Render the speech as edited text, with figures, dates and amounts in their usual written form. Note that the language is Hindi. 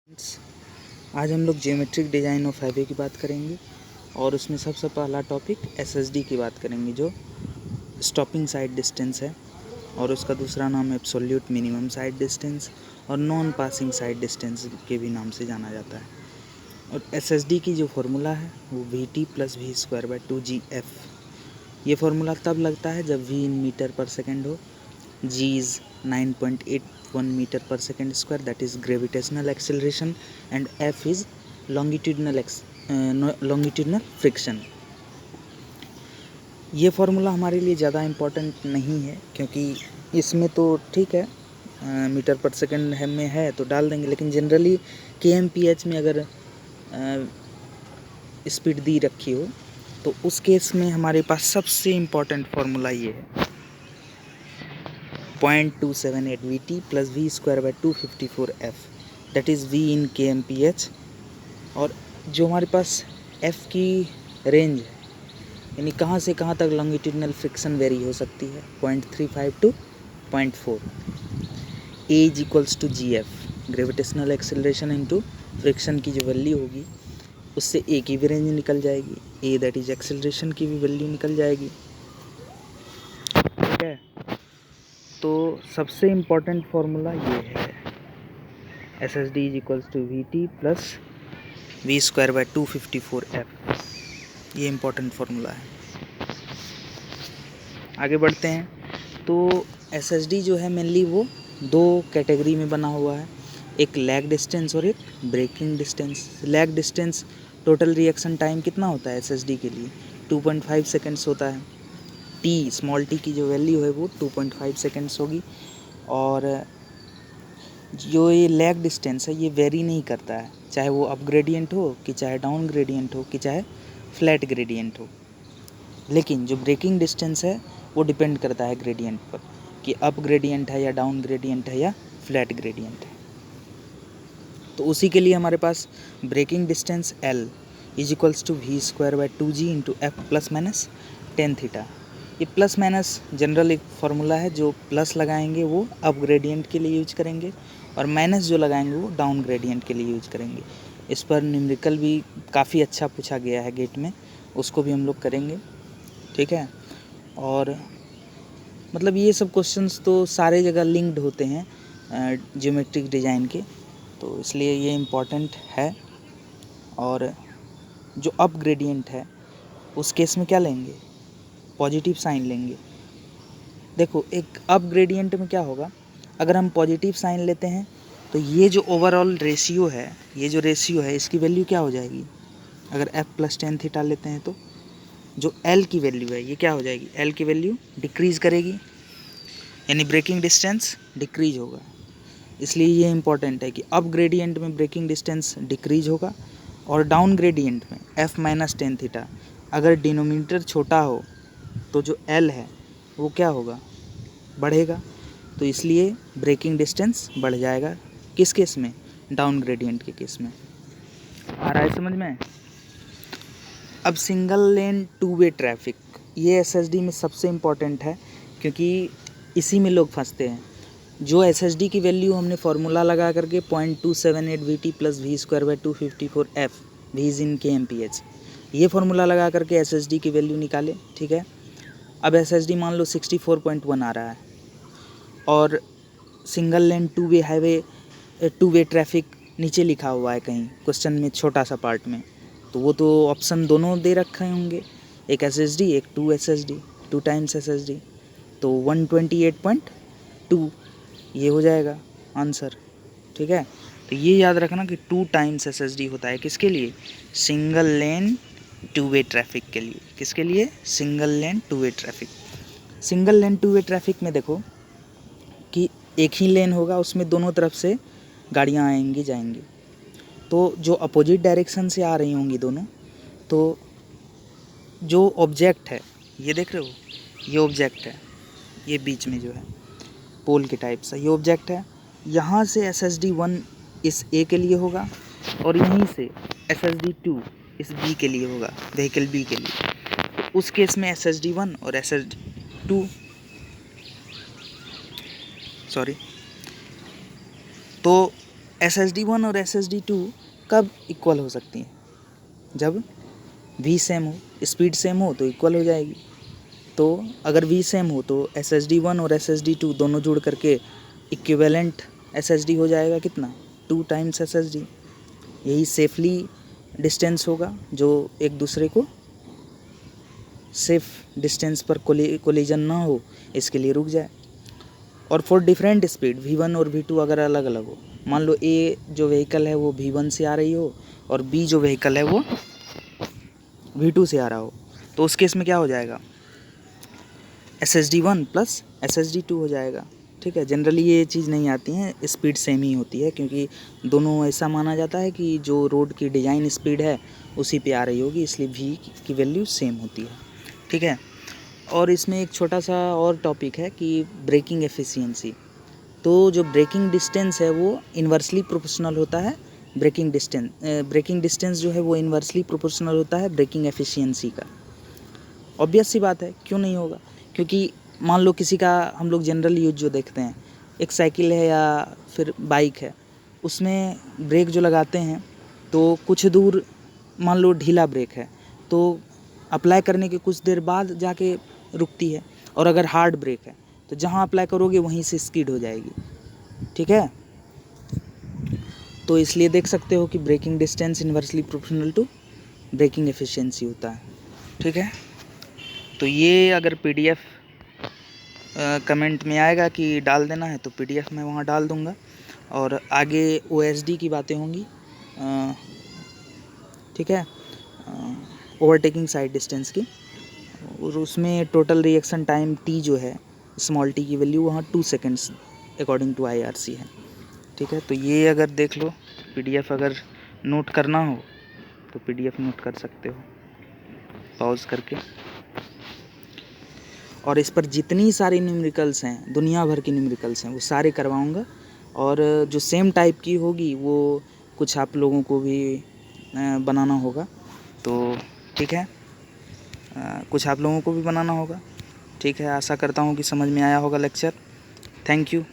आज हम लोग जियोमेट्रिक डिज़ाइन ऑफ हाईवे की बात करेंगे और उसमें सबसे पहला टॉपिक एसएसडी की बात करेंगे जो स्टॉपिंग साइड डिस्टेंस है और उसका दूसरा नाम एब्सोल्यूट मिनिमम साइड डिस्टेंस और नॉन पासिंग साइड डिस्टेंस के भी नाम से जाना जाता है। और एसएसडी की जो फार्मूला है वो VT + V²/2GF। ये फार्मूला तब लगता है जब V इन मीटर पर सेकेंड हो, G इज़ 9.81 मीटर पर second square, that is gravitational acceleration, and F is longitudinal friction. ये फार्मूला हमारे लिए ज़्यादा इम्पोर्टेंट नहीं है क्योंकि इसमें तो ठीक है मीटर पर सेकेंड में है तो डाल देंगे, लेकिन जनरली kmph में अगर स्पीड दी रखी हो तो उस केस में हमारे पास सबसे इम्पोर्टेंट फार्मूला ये है 0.278 VT + V²/254F, that is V in kmph। और जो हमारे पास F की रेंज है यानी कहाँ से कहाँ तक लॉन्गिट्यूडनल फ्रिक्शन वेरी हो सकती है 0.35 to 0.4। A = GF, gravitational acceleration into friction की जो वैल्यू होगी उससे A की भी रेंज निकल जाएगी, A दैट इज एक्सेलरेशन की भी वैल्यू निकल जाएगी। ठीक है, तो सबसे इम्पोर्टेंट फार्मूला ये है SSD = VT + V²/254F। ये इम्पोर्टेंट फार्मूला है। आगे बढ़ते हैं तो SSD जो है मेनली वो दो कैटेगरी में बना हुआ है, एक लैग डिस्टेंस और एक braking distance. Lag distance total reaction time कितना होता है SSD के लिए 2.5 सेकेंड्स होता है। स्मॉल t की जो वैल्यू है वो 2.5 सेकेंड्स होगी। और जो ये लैग डिस्टेंस है ये वेरी नहीं करता है, चाहे वो अप ग्रेडियंट हो कि चाहे डाउन ग्रेडियंट हो कि चाहे फ्लैट ग्रेडियंट हो। लेकिन जो ब्रेकिंग डिस्टेंस है वो डिपेंड करता है ग्रेडियंट पर कि अप ग्रेडियंट है या डाउन ग्रेडियंट है या फ्लैट ग्रेडियंट है। तो उसी के लिए हमारे पास breaking distance L = V²/2G × F ± tan theta. ये प्लस माइनस जनरल एक फार्मूला है, जो प्लस लगाएंगे वो अप ग्रेडियंट के लिए यूज करेंगे और माइनस जो लगाएंगे वो डाउन ग्रेडियंट के लिए यूज करेंगे। इस पर न्यूमेरिकल भी काफ़ी अच्छा पूछा गया है गेट में, उसको भी हम लोग करेंगे। ठीक है, और मतलब ये सब क्वेश्चंस तो सारे जगह लिंक्ड होते हैं ज्योमेट्रिक डिज़ाइन के, तो इसलिए ये इम्पॉर्टेंट है। और जो अप ग्रेडियंट है उस केस में क्या लेंगे, पॉजिटिव साइन लेंगे। देखो एक अप ग्रेडियंट में क्या होगा, अगर हम पॉजिटिव साइन लेते हैं तो ये जो ओवरऑल रेशियो है, ये जो रेशियो है इसकी वैल्यू क्या हो जाएगी, अगर F + tan थीटा लेते हैं तो जो L की वैल्यू है ये क्या हो जाएगी, L की वैल्यू डिक्रीज़ करेगी, यानी ब्रेकिंग डिस्टेंस डिक्रीज होगा। इसलिए ये इम्पॉर्टेंट है कि अप ग्रेडियंट में ब्रेकिंग डिस्टेंस डिक्रीज होगा और डाउन ग्रेडियंट में F - tan थीटा अगर डिनोमिनेटर छोटा हो तो जो L है वो क्या होगा, बढ़ेगा। तो इसलिए ब्रेकिंग डिस्टेंस बढ़ जाएगा, किस केस में, डाउन ग्रेडियंट के केस में। आ रहा है समझ में। अब single lane two way traffic, ये SSD में सबसे इम्पॉर्टेंट है क्योंकि इसी में लोग फंसते हैं। जो SSD की वैल्यू हमने फार्मूला लगा करके 0.278 VT + V²/254F, V is in kmph, ये फार्मूला लगा करके SSD की वैल्यू निकाले। ठीक है, अब SSD मान लो 64.1 आ रहा है और single lane two way highway two way traffic नीचे लिखा हुआ है कहीं क्वेश्चन में छोटा सा पार्ट में, तो वो तो ऑप्शन दोनों दे रखे होंगे, एक SSD एक 2 SSD, 2 टाइम्स SSD, तो 128.2 ये हो जाएगा आंसर। ठीक है, तो ये याद रखना कि 2 टाइम्स SSD होता है किसके लिए, single lane two way traffic के लिए। किसके लिए, single lane two way traffic. Single lane two way traffic में देखो कि एक ही लेन होगा, उसमें दोनों तरफ से गाड़ियाँ आएंगी जाएंगी, तो जो अपोजिट डायरेक्शन से आ रही होंगी दोनों, तो जो ऑब्जेक्ट है ये देख रहे हो, ये ऑब्जेक्ट है, ये बीच में जो है पोल के टाइप सा ये ऑब्जेक्ट है, यहाँ से SSD 1 इस A के लिए होगा और यहीं से SSD 2 इस B के लिए होगा, व्हीकल B के लिए। तो उस केस में SSD 1 और SSD 2 तो SSD1 और SSD2 कब इक्वल हो सकती हैं? जब V सेम हो, स्पीड सेम हो तो इक्वल हो जाएगी। तो अगर V सेम हो तो SSD1 और SSD2 दोनों जुड़ करके इक्विवेलेंट SSD हो जाएगा कितना? 2 टाइम्स SSD। यही सेफली डिस्टेंस होगा जो एक दूसरे को सेफ डिस्टेंस पर कोलिजन ना हो इसके लिए रुक जाए। और फॉर डिफरेंट स्पीड V1 और V2 अगर अलग अलग हो, मान लो A जो व्हीकल है वो V1 से आ रही हो और B जो व्हीकल है वो V2 से आ रहा हो, तो उस केस में क्या हो जाएगा? SSD1 प्लस SSD2 हो जाएगा। ठीक है, जनरली ये चीज़ नहीं आती हैं, स्पीड सेम ही होती है क्योंकि दोनों ऐसा माना जाता है कि जो रोड की डिज़ाइन स्पीड है उसी पे आ रही होगी, इसलिए V की वैल्यू सेम होती है। ठीक है, और इसमें एक छोटा सा और टॉपिक है कि ब्रेकिंग एफिशिएंसी। तो जो ब्रेकिंग डिस्टेंस है वो इन्वर्सली प्रोपोर्शनल होता है ब्रेकिंग डिस्टेंस जो है वो इन्वर्सली प्रोपोर्शनल होता है ब्रेकिंग एफिशिएंसी का। ऑब्वियस सी बात है, क्यों नहीं होगा? क्योंकि मान लो किसी का, हम लोग जनरल यूज जो देखते हैं, एक साइकिल है या फिर बाइक है, उसमें ब्रेक जो लगाते हैं तो कुछ दूर मान लो ढीला ब्रेक है तो अप्लाई करने के कुछ देर बाद जाके रुकती है, और अगर हार्ड ब्रेक है तो जहाँ अप्लाई करोगे वहीं से स्किड हो जाएगी। ठीक है, तो इसलिए देख सकते हो कि braking distance inversely proportional to braking efficiency होता है। ठीक है, तो ये अगर PDF कमेंट में आएगा कि डाल देना है तो PDF मैं वहाँ डाल दूँगा, और आगे OSD की बातें होंगी। ठीक है, ओवरटेकिंग साइड डिस्टेंस की, और उसमें टोटल रिएक्शन टाइम T जो है, स्मॉल t की वैल्यू वहाँ 2 सेकेंड्स अकॉर्डिंग टू IRC है। ठीक है, तो ये अगर देख लो, PDF अगर नोट करना हो तो PDF नोट कर सकते हो पॉज करके। और इस पर जितनी सारी न्यूमेरिकल्स हैं, दुनिया भर की न्यूमेरिकल्स हैं, वो सारे करवाऊँगा, और जो सेम टाइप की होगी वो कुछ आप लोगों को भी बनाना होगा। तो ठीक है, कुछ आप लोगों को भी बनाना होगा। ठीक है, आशा करता हूँ कि समझ में आया होगा लेक्चर। Thank you.